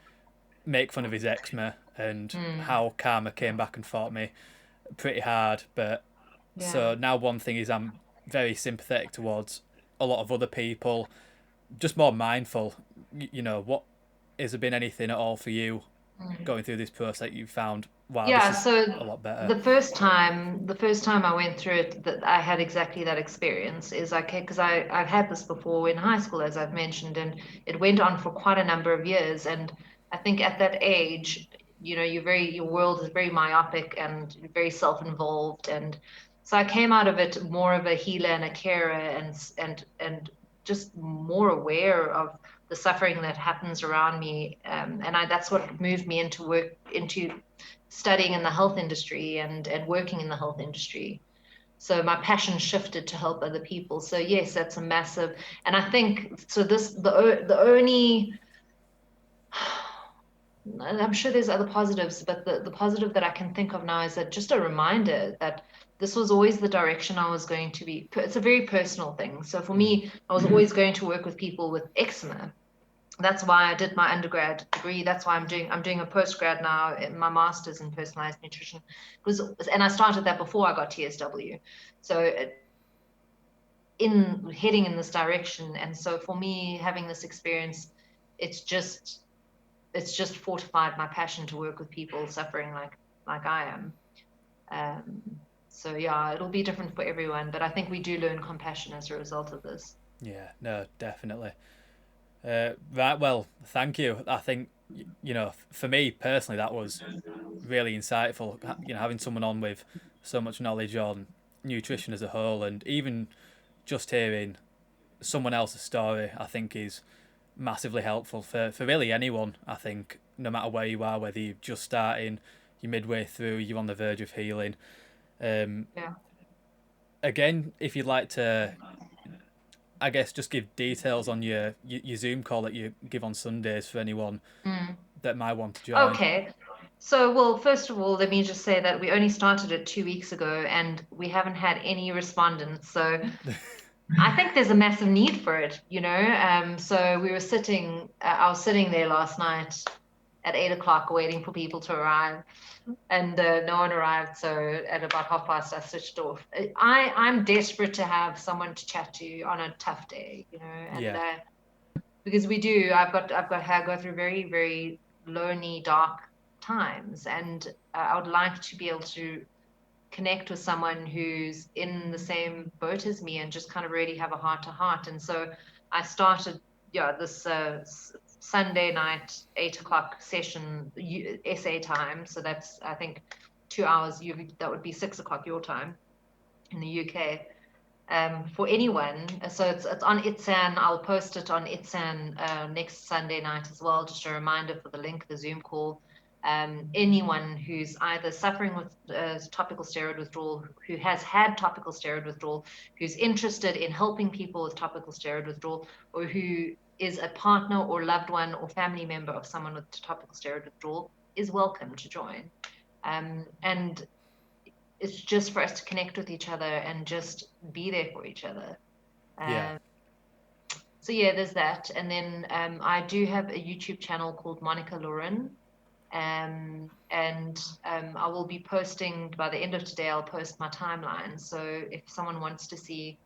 make fun of his eczema and how karma came back and fought me pretty hard. But so now one thing is I'm very sympathetic towards a lot of other people, just more mindful. What has there been anything at all for you going through this process that you found, wow, this is so a lot better? the first time I went through it, that I had exactly that experience is because I've had this before in high school, as I've mentioned, and it went on for quite a number of years. And I think at that age, your world is very myopic and very self-involved. And so I came out of it more of a healer and a carer, and just more aware of the suffering that happens around me. And that's what moved me into studying in the health industry and working in the health industry. So my passion shifted to help other people. So yes, that's a massive, and I think so. The only, I'm sure there's other positives, but the positive that I can think of now is that just a reminder that this was always the direction I was going to be. It's a very personal thing. So for me, I was always going to work with people with eczema. That's why I did my undergrad degree. That's why I'm doing a postgrad now, my master's in personalized nutrition. And I started that before I got TSW. So in heading in this direction. And so for me, having this experience, it's just fortified my passion to work with people suffering like I am. So yeah, it'll be different for everyone, but I think we do learn compassion as a result of this. Yeah, no, definitely. Right, well, thank you. I think, for me personally, that was really insightful. Having someone on with so much knowledge on nutrition as a whole, and even just hearing someone else's story, I think is massively helpful for really anyone. I think no matter where you are, whether you're just starting, you're midway through, you're on the verge of healing. Yeah. Again, if you'd like to, I guess, just give details on your Zoom call that you give on Sundays for anyone Mm. that might want to join. Okay. So, well, first of all, let me just say that we only started it 2 weeks ago and we haven't had any respondents. So I think there's a massive need for it, you know. So I was sitting there last night at 8 o'clock waiting for people to arrive, and no one arrived. So at about 50 I switched off. I'm desperate to have someone to chat to on a tough day, you know, and Yeah, because I go through very, very lonely, dark times, and I would like to be able to connect with someone who's in the same boat as me and just kind of really have a heart to heart. And so I started, yeah, this Sunday night 8 o'clock session, SA time. So that's, I think, 2 hours. That would be 6 o'clock your time in the UK. For anyone. So it's on ITSAN. I'll post it on ITSAN next Sunday night as well. Just a reminder for the link, the Zoom call. Anyone who's either suffering with topical steroid withdrawal, who has had topical steroid withdrawal, who's interested in helping people with topical steroid withdrawal, or who is a partner or loved one or family member of someone with topical steroid withdrawal, is welcome to join. And it's just for us to connect with each other and just be there for each other. yeah, So yeah, there's that. And then I do have a YouTube channel called Monica Loren. And I will be posting by the end of today, I'll post my timeline. So if someone wants to see,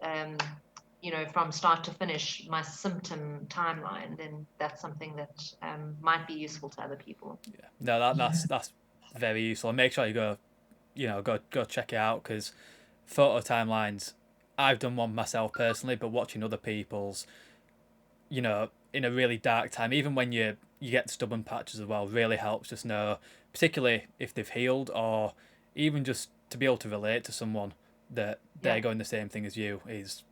from start to finish, my symptom timeline, then that's something that might be useful to other people. yeah. No, that's very useful. And make sure you go check it out, because photo timelines, I've done one myself personally, but watching other people's, in a really dark time, even when you get stubborn patches as well, really helps just know, particularly if they've healed, or even just to be able to relate to someone that they're Yeah. going the same thing as you is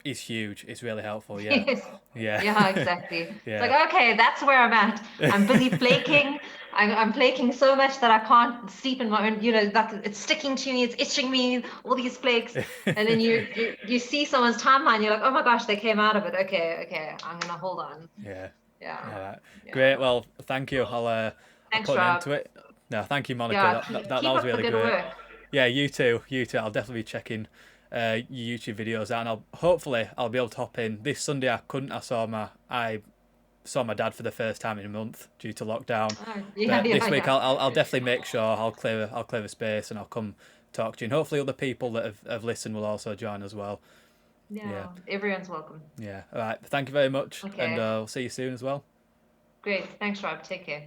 huge. It's really helpful. Yeah, Yes. yeah, Yeah, exactly. It's yeah, like, okay, that's where I'm at. I'm busy flaking. I'm flaking so much that I can't sleep in my own, that it's sticking to me, it's itching me, all these flakes. And then you see someone's timeline, you're like, oh my gosh, they came out of it. Okay, I'm gonna hold on. yeah. Yeah. All right, Yeah. great. Well, thank you. I'll Thanks, put an end Rob. to it. No, thank you, Yeah, Monica. That keep was up the really good great. work. Yeah, you too. You too. I'll definitely be checking your YouTube videos out, and I'll be able to hop in this Sunday. I couldn't. I saw my dad for the first time in a month due to lockdown, Oh, yeah, but this yeah, week yeah. I'll definitely make sure I'll clear a space, and I'll come talk to you. And hopefully other people that have listened will also join as well. Yeah, Yeah, everyone's welcome. yeah. All right. Thank you very much, and Okay, I'll see you soon as well. great. Thanks, Rob. Take care.